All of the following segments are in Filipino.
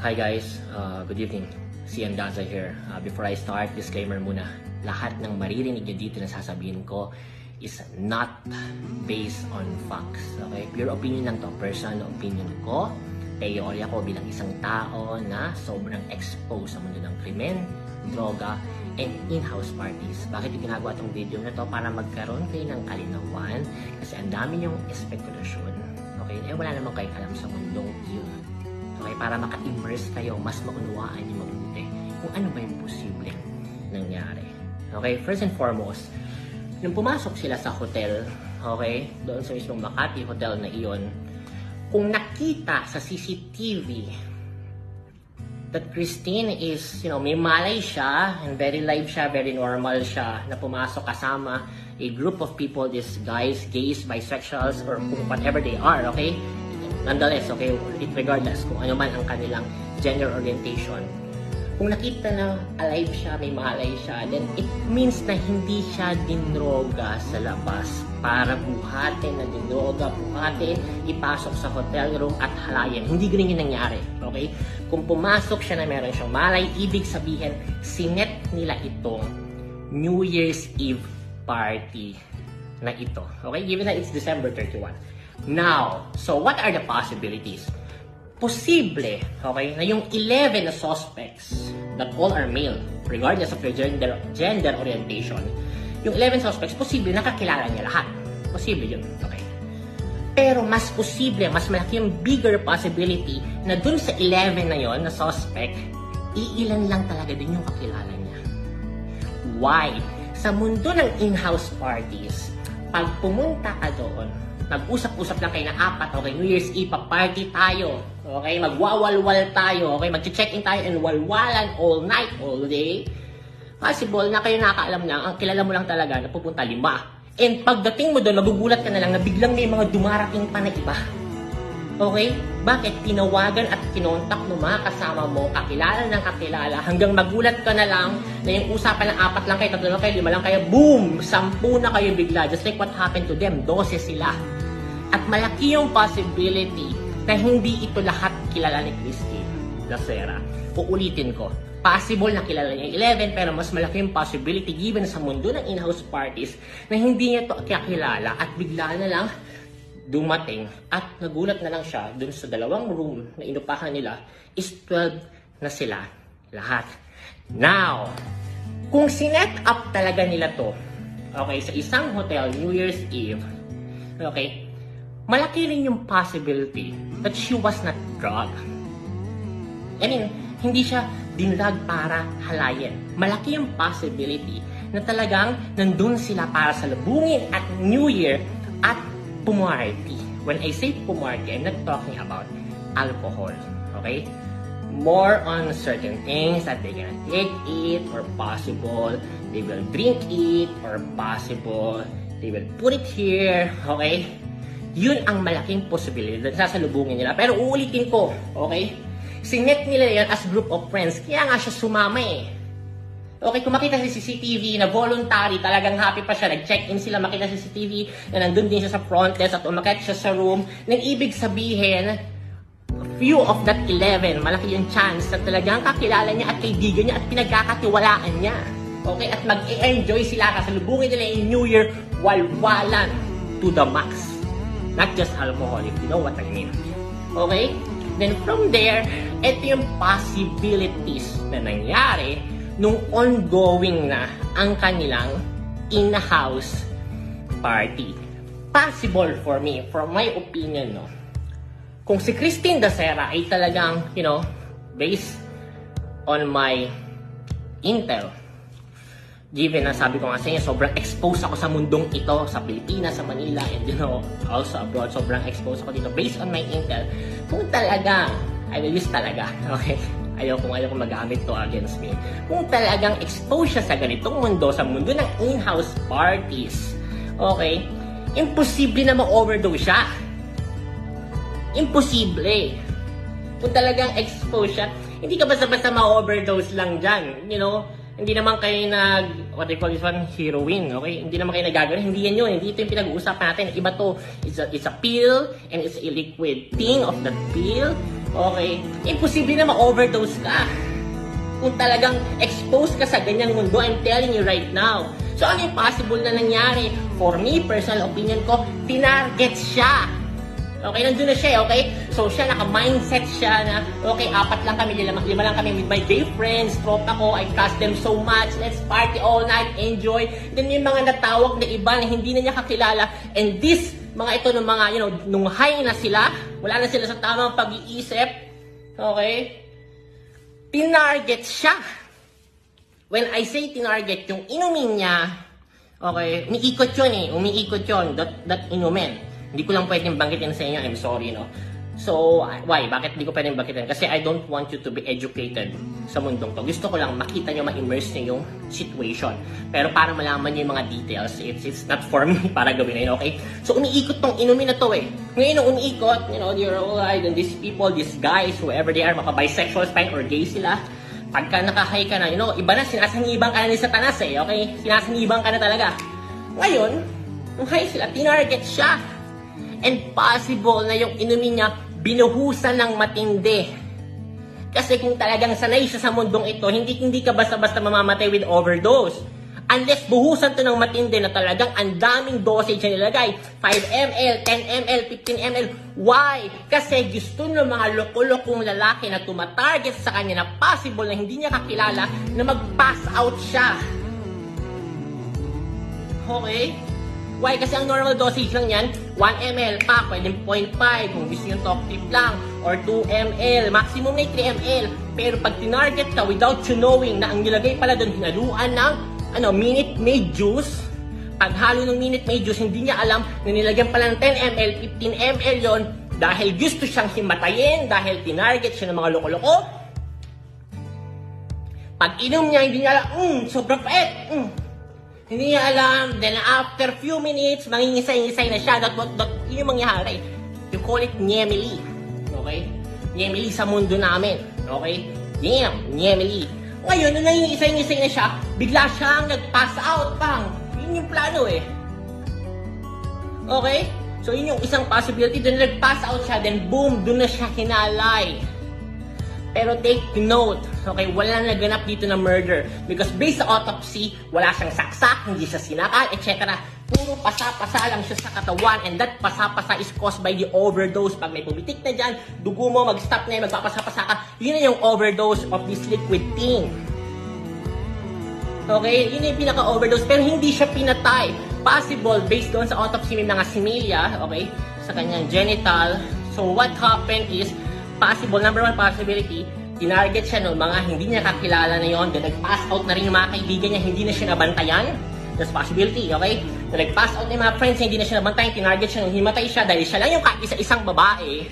Hi guys, good evening. Sian Daza here. Before I start, disclaimer muna. Lahat ng maririnig nyo dito na sasabihin ko is not based on facts. Okay? Pure opinion lang to. Personal opinion ko. Teorya ko bilang isang tao na sobrang exposed sa mundo ng krimen, droga, and in-house parties. Bakit yung ginagawa tong video na to? Para magkaroon kayo ng kalinawan kasi ang dami yung spekulasyon. Okay? Wala naman kayong alam sa mundong yun. Okay, para maka-immerse kayo, mas maunawaan yung mabuti kung ano ba yung posibleng nangyari. Okay, first and foremost, nung pumasok sila sa hotel, okay, doon sa mismong Makati Hotel na iyon, kung nakita sa CCTV that Christine is, may malay siya, and very live siya, very normal siya, na pumasok kasama a group of people, these guys, gays, bisexuals, or whatever they are, okay? Nonetheless, okay, regardless kung ano man ang kanilang gender orientation, kung nakita na alive siya, may malay siya, then it means na hindi siya dinroga sa labas para buhatin na dinroga, buhatin, ipasok sa hotel room at halayan. Hindi ganun yung nangyari, okay? Kung pumasok siya na meron siyang malay, ibig sabihin, sinet nila itong New Year's Eve party na ito, okay? Given that it's December 31. Now, so what are the possibilities? Posible, okay, na yung 11 na suspects that all are male, regardless of their gender orientation, yung 11 suspects, posible nakakilala niya lahat. Posible yun, okay. Pero mas posible, mas malaki yung bigger possibility na dun sa 11 na yon na suspect, iilan lang talaga din yung kakilala niya. Why? Sa mundo ng in-house parties, pag pumunta ka doon, nag-usap-usap lang kayo na apat, okay, New Year's Eve, party tayo, okay, magwawalwal tayo, okay, mag-check-in tayo and walwalan all night, all day. Possible na kayo nakakaalam lang, ang kilala mo lang talaga na pupunta 5. And pagdating mo doon, magugulat ka na lang na biglang may mga dumarating pa na iba. Okay? Bakit? Tinawagan at kinontak ng mga kasama mo, kakilala ng kakilala, hanggang magulat ka na lang na yung usapan ng 4 lang kayo, 3 lang kayo, 5 lang kayo, boom! 10 na kayo bigla. Just like what happened to them, 12 sila. At malaki yung possibility na hindi ito lahat kilala ni Christine Dacera. Uulitin ko, possible na kilala niya 11 pero mas malaki yung possibility given sa mundo ng in-house parties na hindi niya ito kakilala at bigla na lang dumating at nagulat na lang siya dun sa 2 room na inupahan nila is 12 na sila lahat. Now, kung sinet up talaga nila to, okay, sa isang hotel, New Year's Eve, okay, malaki rin yung possibility that she was not drugged. I mean, hindi siya dinrag para halayin. Malaki yung possibility na talagang nandun sila para salubungin at New Year at pumarty. When I say pumarty, I'm not talking about alcohol. Okay? More on certain things that they can take it or possible they will drink it or possible they will put it here. Okay? Yun ang malaking posibilidad na sasalubungin nila. Pero uulitin ko, okay? Sinet nila yan as group of friends. Kaya nga siya sumama eh. Okay, kung makita sa CCTV na voluntary, talagang happy pa siya, nag-check-in sila, makita sa CCTV na nandun din siya sa front desk at umakit siya sa room, nang ibig sabihin, few of that 11, malaki yung chance na talagang kakilala niya at kaibigan niya at pinagkakatiwalaan niya. Okay, at mag-enjoy sila, kasalubungin nila yung New Year, walwalan to the max. Not just alcohol, if you know what I mean. Okay? Then from there, ito yung possibilities na nangyari nung ongoing na ang kanilang in-house party. Possible for me, from my opinion, no? Kung si Christine Dacera ay talagang, based on my intel, given na sabi ko nga sa inyo, sobrang exposed ako sa mundong ito, sa Pilipinas, sa Manila, and also abroad, sobrang exposed ako dito. Based on my intel, kung talaga, I will use talaga, okay? Ayaw kong magamit to against me. Kung talagang exposed siya sa ganitong mundo, sa mundo ng in-house parties, okay? Imposible na ma-overdose siya. Imposible. Kung talagang exposed siya, hindi ka basta-basta ma-overdose lang dyan, Hindi naman kayo what they call this one, heroin, okay? Hindi naman kayo nagagawin. Hindi yan yun. Hindi ito yung pinag-uusapan natin. Iba to. It's a pill and it's a liquid thing of that pill. Okay? Imposible na ma-overdose ka. Kung talagang exposed ka sa ganyang mundo, I'm telling you right now. So, ano yung possible na nangyari? For me, personal opinion ko, tinarget siya. Okay, nandun na siya, okay? So, siya, naka-mindset siya na, okay, 4 lang kami, 5 lang kami with my gay friends, tropa ko, I trust them so much, let's party all night, enjoy. Then, may mga natawag na iba na hindi na niya kakilala, and this, mga ito, ng mga, nung high na sila, wala na sila sa tamang pag-iisip, okay? Tinarget siya. When I say tinarget, yung inumin niya, okay, umiikot yun, that inumin. Hindi ko lang pwedeng banggitin sa inyo, I'm sorry, no? So, why? Bakit hindi ko pwedeng banggitin? Kasi I don't want you to be educated sa mundong to. Gusto ko lang makita nyo, ma-immerse nyo yung situation. Pero para malaman nyo yung mga details, it's not for me para gawin na yun, okay? So, umiikot tong inumin na to eh. Ngayon, nung umiikot, you're all right, and these people, these guys, whoever they are, maka-bisexual fine or gay sila, pagka nakahay ka na, iba na, sinasangibang ka na ni Satanas eh, okay? Sinasangibang ka na talaga. Ngayon, nung high sila, tinarget siya. And possible na yung inumin niya, binuhusan ng matindi. Kasi kung talagang sanay siya sa mundong ito, hindi ka basta-basta mamamatay with overdose. Unless buhusan to ng matindi na talagang ang daming dosage na nilagay. 5 ml, 10 ml, 15 ml. Why? Kasi gusto ng mga loko-lokong lalaki na tumatarget sa kanya na possible na hindi niya kakilala na mag-pass out siya. Okay? Why? Kasi ang normal dosage lang yan, 1 ml pa, pwedeng 0.5, kung gusto yung talk tip lang, or 2 ml, maximum na 3 ml. Pero pag tinarget ka without you knowing na ang nilagay pala doon, hinaluan ng Minute Maid juice, paghalo ng Minute Maid juice, hindi niya alam na nilagyan pala ng 10 ml, 15 ml yon dahil gusto siyang himatayin, dahil tinarget siya ng mga loko-loko. Pag inom niya, hindi niya alam, sobrang pait, hindi niya alam, then after few minutes, mangingisay-ngisay na siya. Yun yung mangyari. You call it Nyemeli. Okay? Nyemeli sa mundo namin. Okay? Nyemeli. Ngayon, nung nangingisay-ngisay na siya, bigla siyang nag-pass out, pang. Yun yung plano eh. Okay? So, yun yung isang possibility. Then nag-pass out siya, then boom, dun na siya hinalay. Pero take note, okay, wala naganap dito na murder. Because based sa autopsy, wala siyang saksak, hindi siya sinakal, etc. Puro pasa-pasa lang siya sa katawan, and that pasa-pasa is caused by the overdose. Pag may pumitik na dyan, dugo mo, mag-stop na yun, magpapasa-pasa ka, yun na yung overdose of this liquid thing. Okay, yun yung pinaka-overdose, pero hindi siya pinatay. Possible, based doon sa autopsy, may mga similya, okay, sa kanyang genital. So what happened is, possible, number one possibility, tinarget siya ng mga hindi niya kakilala na yon, then nag-pass out na rin yung mga kaibigan niya, hindi na siya nabantayan. That's possibility, okay? So nag-pass out na yung mga friends niya, hindi na siya nabantayan, tinarget siya nung himatay siya dahil siya lang yung isa-isang babae.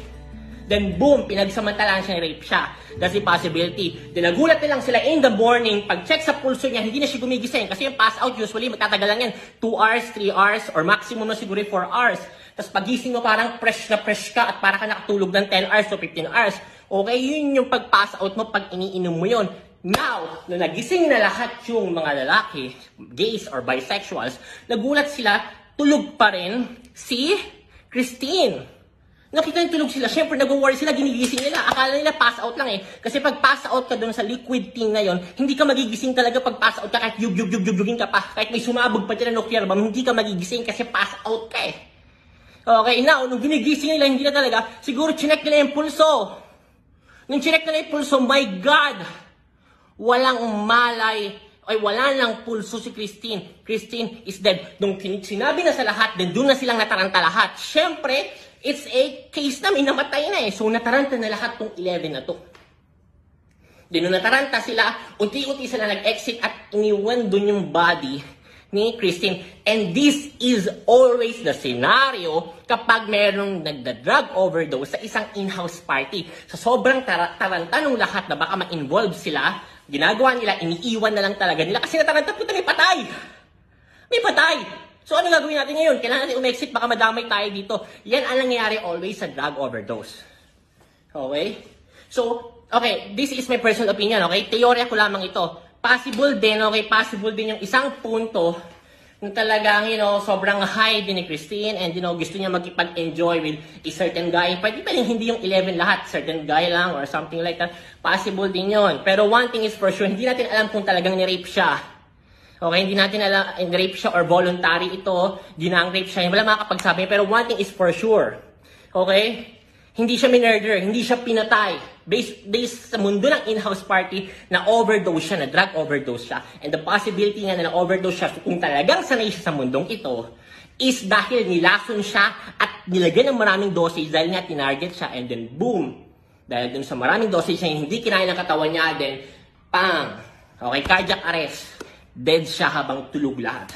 Then boom, pinagsamantalaan siya, rape siya. That's the possibility. Then nagulat na lang sila in the morning, pag-check sa pulso niya, hindi na siya gumigising. Kasi yung pass out usually, magtatagal lang yan. 2 hours, 3 hours, or maximum na siguro 4 hours. Tapos pagising mo parang fresh na fresh ka at parang ka nakatulog ng 10 hours to 15 hours. Okay, yun yung pag-pass out mo pag iniinom mo yun. Now, nung nagising na lahat yung mga lalaki, gays or bisexuals, nagulat sila, tulog pa rin si Christine. Nakita yung tulog sila, syempre nag-worry sila, ginigising nila. Akala nila pass out lang eh. Kasi pag pass out ka doon sa liquid thing na yon, hindi ka magigising talaga pag pass out ka, kahit yug-yug-yug-yugin ka pa. Kahit may sumabog pa dyan na nuclear bomb, hindi ka magigising kasi pass out ka eh. Okay, now, nung ginigising nila, hindi na talaga, siguro chinek nila yung pulso. Nung chinek nila yung pulso, my God! Walang malay, ay wala lang pulso si Christine. Christine is dead. Nung sinabi na sa lahat, then doon na silang nataranta lahat. Syempre, it's a case na may namatay na eh. So, nataranta na lahat tong 11 na to. Then, nung nataranta sila, unti-unti sila nag-exit at iniwan doon yung body ni Christine. And this is always the scenario kapag merong nagda-drug overdose sa isang in-house party. So, sobrang taranta nung lahat na baka ma-involve sila, ginagawa nila, iniiwan na lang talaga nila kasi nataranta, puta, may patay! May patay! So, ano gagawin natin ngayon? Kailangan natin umexit, baka madamay tayo dito. Yan ang nangyayari always sa drug overdose. Okay? So, okay, this is my personal opinion, okay? Teorya ko lamang ito. Possible din, okay? Possible din yung isang punto Yung talagang, sobrang high din ni Christine and, gusto niya magkipag-enjoy with a certain guy. Pwede pa rin hindi yung 11 lahat, certain guy lang or something like that. Possible din yon. Pero one thing is for sure, hindi natin alam kung talagang ni-rape siya. Okay, hindi natin alam, rape siya or voluntary ito, ginang-rape siya. Wala makakapagsabi. Pero one thing is for sure. Okay? Hindi siya minurder, hindi siya pinatay. Based sa mundo ng in-house party, na overdose siya, na drug overdose siya. And the possibility nga na overdose siya, kung talagang sanay siya sa mundong ito, is dahil nilason siya at nilagyan ng maraming dosage dahil nga tinarget siya and then boom! Dahil dun sa maraming dosage niya, hindi kinain ng katawan niya, then pang! Okay, cardiac arrest. Dead siya habang tulog lahat.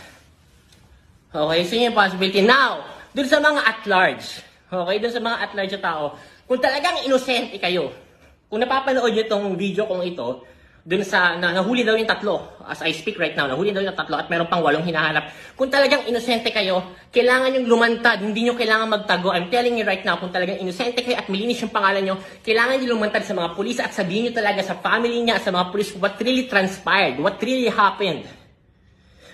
Okay, so yun yung possibility. Now, dun sa mga at large, okay, dun sa mga at large na tao, kung talagang inosente kayo, kung napapanood nyo itong video kong ito, dun sa, nahuli daw yung 3, as I speak right now, nahuli daw yung 3 at meron pang 8 hinahanap. Kung talagang inosente kayo, kailangan yung lumantad, hindi nyo kailangan magtago. I'm telling you right now, kung talagang inosente kayo at malinis yung pangalan nyo, kailangan nyo lumantad sa mga pulis at sabihin nyo talaga sa family niya, sa mga pulis, what really transpired, what really happened.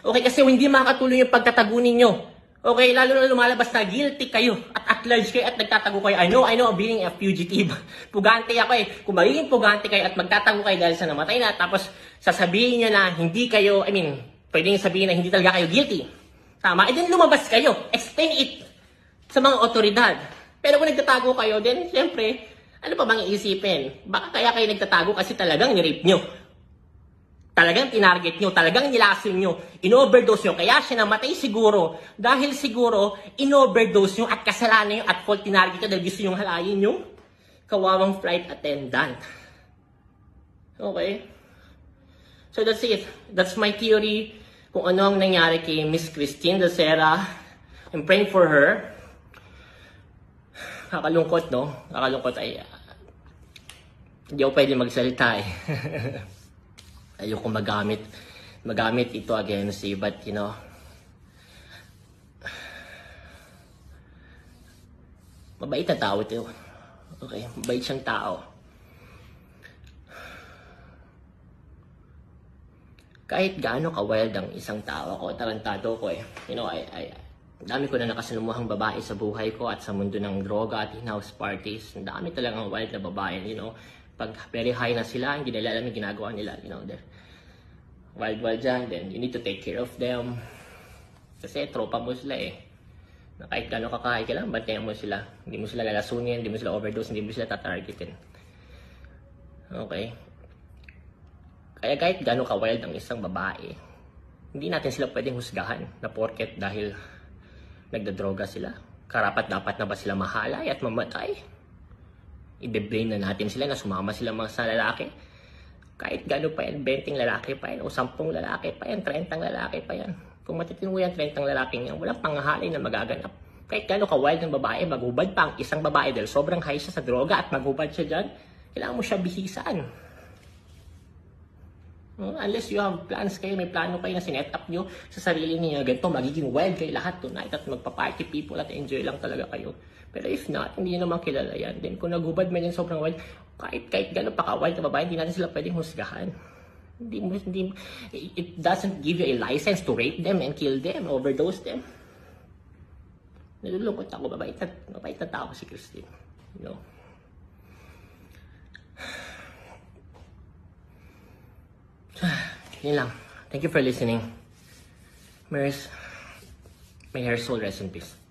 Okay, kasi hindi makakatuloy yung pagtatago ninyo. Okay, lalo na lumalabas na guilty kayo at large kayo at nagtatago kayo. I know, being a fugitive. Pugante ako eh. Kung magiging pugante kayo at magtatago kayo dahil sa namatay na, tapos sasabihin nyo na hindi kayo, pwedeng sabihin na hindi talaga kayo guilty. Tama? And then lumabas kayo. Explain it sa mga otoridad. Pero kung nagtatago kayo, then syempre, ano pa bang iisipin? Baka kaya kayo nagtatago kasi talagang ni-rape nyo. Talagang tinarget nyo, talagang nilason nyo, in-overdose nyo, kaya siya namatay siguro. Dahil siguro, in-overdose nyo at kasalanan nyo at fault tinarget nyo dahil gusto nyo halayin yung kawawang flight attendant. Okay? So that's it. That's my theory kung ano ang nangyari kay Miss Christine Dacera. I'm praying for her. Kakalungkot, no? Kakalungkot ay... hindi ako pwede magsalita eh. Ayoko magamit ito against you, but mabait na tao ito. Okay, mabait siyang tao. Kahit gaano ka-wild ang isang tao ako, tarantado ko eh. Dami ko na nakasalumuhang babae sa buhay ko at sa mundo ng droga at in-house parties. Ang dami talagang wild na babae, Pag very high na sila, hindi nila alam yung ginagawa nila, they're wild dyan, then you need to take care of them. Kasi tropa mo sila eh. Na kahit gano'n kakahay ka lang, bantayan mo sila. Hindi mo sila lalasunin, hindi mo sila overdose, hindi mo sila tatargetin. Okay? Kaya kahit gano'n ka-wild ang isang babae, hindi natin sila pwedeng husgahan na porket dahil nagdadroga sila. Karapat dapat na ba sila mahalay at mamatay? I-blame na natin sila na sumama sila mga sa lalaki. Kahit gano'n pa yan, 20 lalaki pa yan, o 10 lalaki pa yan, 30 lalaki pa yan. Kung matitino yan, 30 lalaking yan, walang panghahalay na magaganap. Kahit gano'n ka-wild ng babae, maghubad pa ang isang babae dahil sobrang high siya sa droga at maghubad siya dyan, kailangan mo siya bihisan. Unless you have plans kayo, may plano kayo na sinet up nyo sa sarili niyo, ganito, magiging wild kayo lahat tonight at magpa-party people at enjoy lang talaga kayo. Pero if not, hindi nyo naman kilala yan. Then kung naghubad man yan sobrang wild, kahit gano'n pa ka-wild na babae, hindi natin sila pwedeng husgahan. It doesn't give you a license to rape them and kill them, overdose them. Nalulungkot ako, mabait na tao si Christine. Yun lang. Thank you for listening. May her soul rest in peace.